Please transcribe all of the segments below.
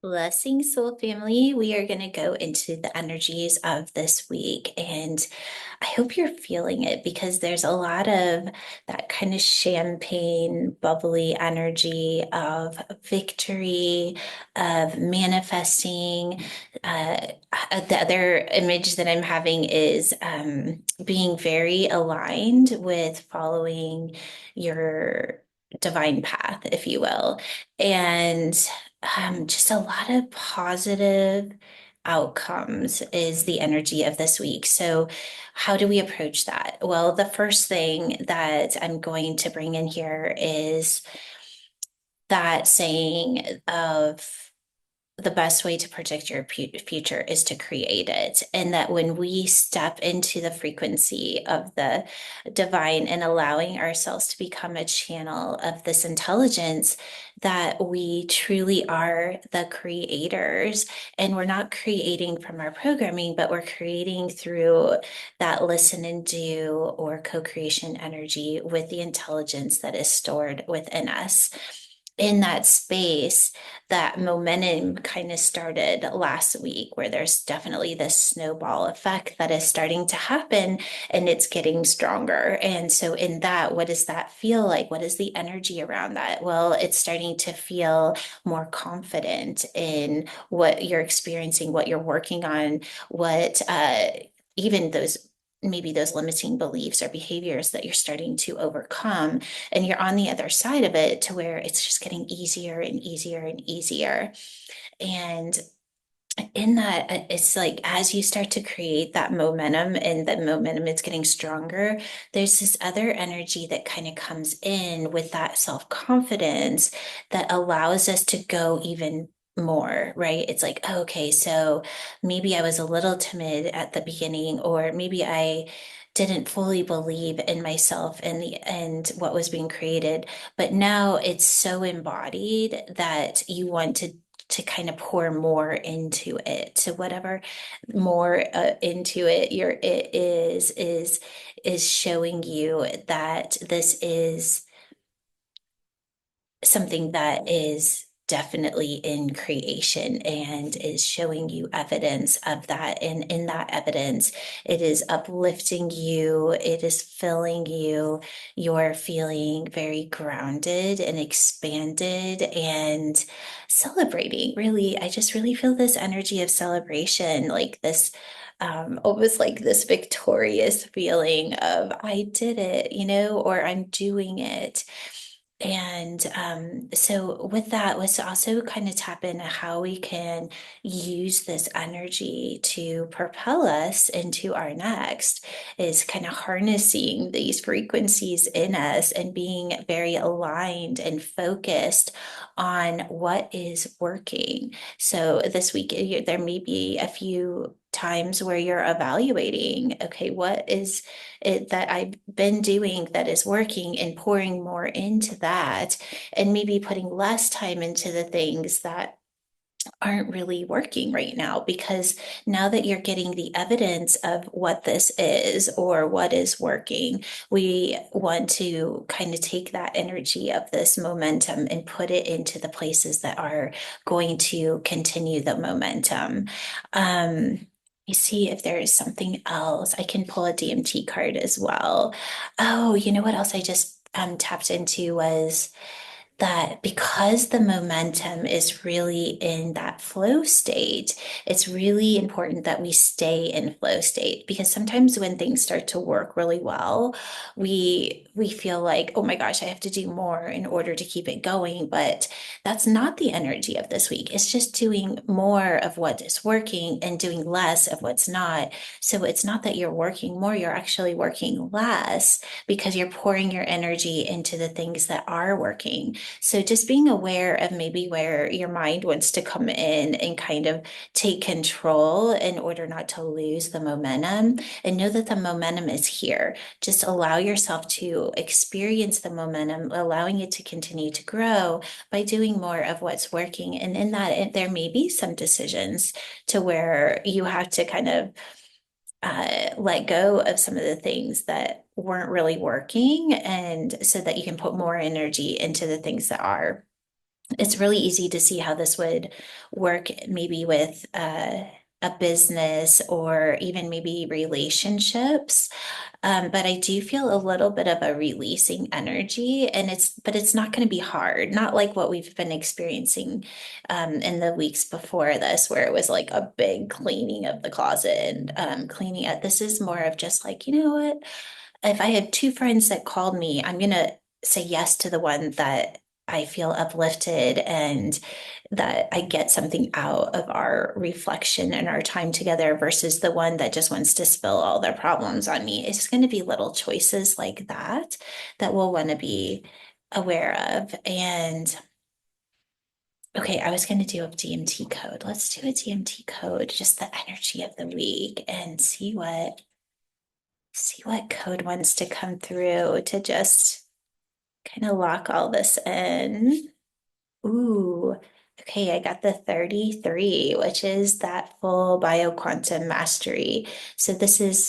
Blessings, soul family. We are going to go into the energies of this week, and I hope you're feeling it because there's a lot of that kind of champagne, bubbly energy of victory, of manifesting. Uh, the other image that I'm having is being very aligned with following your divine path, if you will. And just a lot of positive outcomes is the energy of this week. So, how do we approach that? Well, the first thing that I'm going to bring in here is that saying of the best way to predict your future is to create it. And that when we step into the frequency of the divine and allowing ourselves to become a channel of this intelligence, that we truly are the creators. And we're not creating from our programming, but we're creating through that listen and do or co-creation energy with the intelligence that is stored within us. In that space, that momentum kind of started last week, where there's definitely this snowball effect that is starting to happen and it's getting stronger. And so, in that, what does that feel like? What is the energy around that? Well, it's starting to feel more confident in what you're experiencing, what you're working on, what even those. Maybe those limiting beliefs or behaviors that you're starting to overcome, and you're on the other side of it to where it's just getting easier and easier and easier. And in that, it's like as you start to create that momentum and the momentum is getting stronger, there's this other energy that kind of comes in with that self-confidence that allows us to go even more, right? It's like, oh, okay, so maybe I was a little timid at the beginning, or maybe I didn't fully believe in myself and the and what was being created, but now it's so embodied that you want to kind of pour more into it. So whatever more into it your it is showing you that this is something that is definitely in creation and is showing you evidence of that. And in that evidence, it is uplifting you, it is filling you, you're feeling very grounded and expanded and celebrating. Really, I just really feel this energy of celebration, like this. Almost like this victorious feeling of I did it, or I'm doing it. And so, with that, let's also kind of tap into how we can use this energy to propel us into our next, is kind of harnessing these frequencies in us and being very aligned and focused on what is working. So, this week, there may be a few times where you're evaluating, okay, what is it that I've been doing that is working, and pouring more into that, and maybe putting less time into the things that aren't really working right now, because now that you're getting the evidence of what this is or what is working, we want to kind of take that energy of this momentum and put it into the places that are going to continue the momentum. You see if there is something else. I can pull a DMT card as well. Oh, you know what else I just tapped into was that because the momentum is really in that flow state, it's really important that we stay in flow state, because sometimes when things start to work really well, we feel like, oh my gosh, I have to do more in order to keep it going. But that's not the energy of this week. It's just doing more of what is working and doing less of what's not. So it's not that you're working more, you're actually working less because you're pouring your energy into the things that are working. So just being aware of maybe where your mind wants to come in and kind of take control in order not to lose the momentum, and know that the momentum is here. Just allow yourself to experience the momentum, allowing it to continue to grow by doing more of what's working. And in that, there may be some decisions to where you have to kind of let go of some of the things that weren't really working, and so that you can put more energy into the things that are. it's really easy to see how this would work maybe with a business or even maybe relationships. But I do feel a little bit of a releasing energy, and but it's not going to be hard, not like what we've been experiencing in the weeks before this, where it was like a big cleaning of the closet and cleaning up. This is more of just like, you know what? If I had two friends that called me, I'm gonna say yes to the one that I feel uplifted and that I get something out of our reflection and our time together versus the one that just wants to spill all their problems on me. It's going to be little choices like that that we'll want to be aware of. And okay, I was going to do a DMT code. Let's do a DMT code, just the energy of the week and see what code wants to come through to just kind of lock all this in. Ooh, okay, I got the 33, which is that full bioquantum mastery. So this is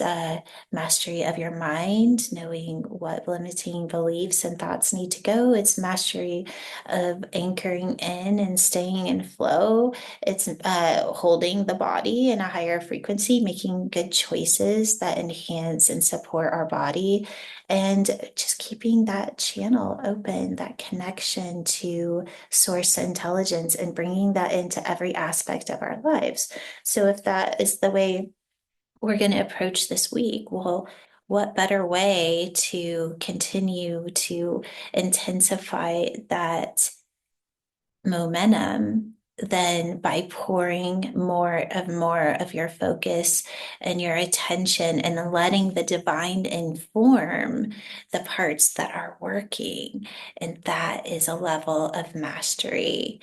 mastery of your mind, knowing what limiting beliefs and thoughts need to go. It's mastery of anchoring in and staying in flow. It's holding the body in a higher frequency, making good choices that enhance and support our body, and just keeping that channel open, that connection to source intelligence and bringing that into every aspect of our lives. So if that is the way we're going to approach this week, well, what better way to continue to intensify that momentum than by pouring more of your focus and your attention and letting the divine inform the parts that are working. And that is a level of mastery.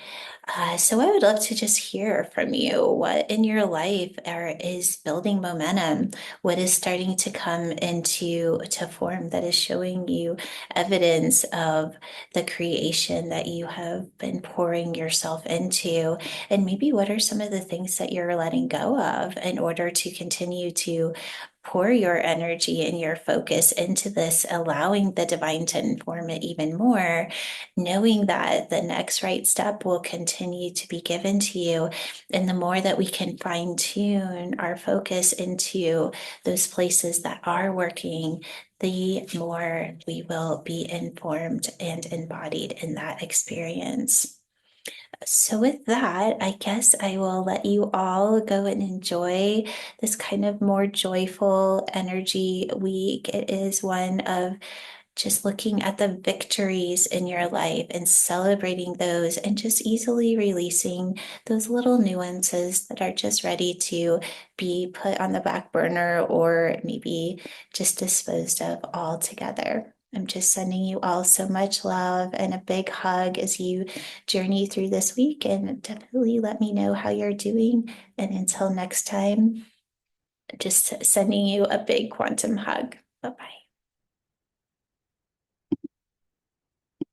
So I would love to just hear from you what in your life is building momentum, what is starting to come into to form that is showing you evidence of the creation that you have been pouring yourself into, and maybe what are some of the things that you're letting go of in order to continue to pour your energy and your focus into this, allowing the divine to inform it even more, knowing that the next right step will continue to be given to you. And the more that we can fine tune our focus into those places that are working, the more we will be informed and embodied in that experience. So, with that, I guess I will let you all go and enjoy this kind of more joyful energy week. It is one of just looking at the victories in your life and celebrating those and just easily releasing those little nuances that are just ready to be put on the back burner or maybe just disposed of altogether. I'm just sending you all so much love and a big hug as you journey through this week, and definitely let me know how you're doing. And until next time, just sending you a big quantum hug. Bye bye.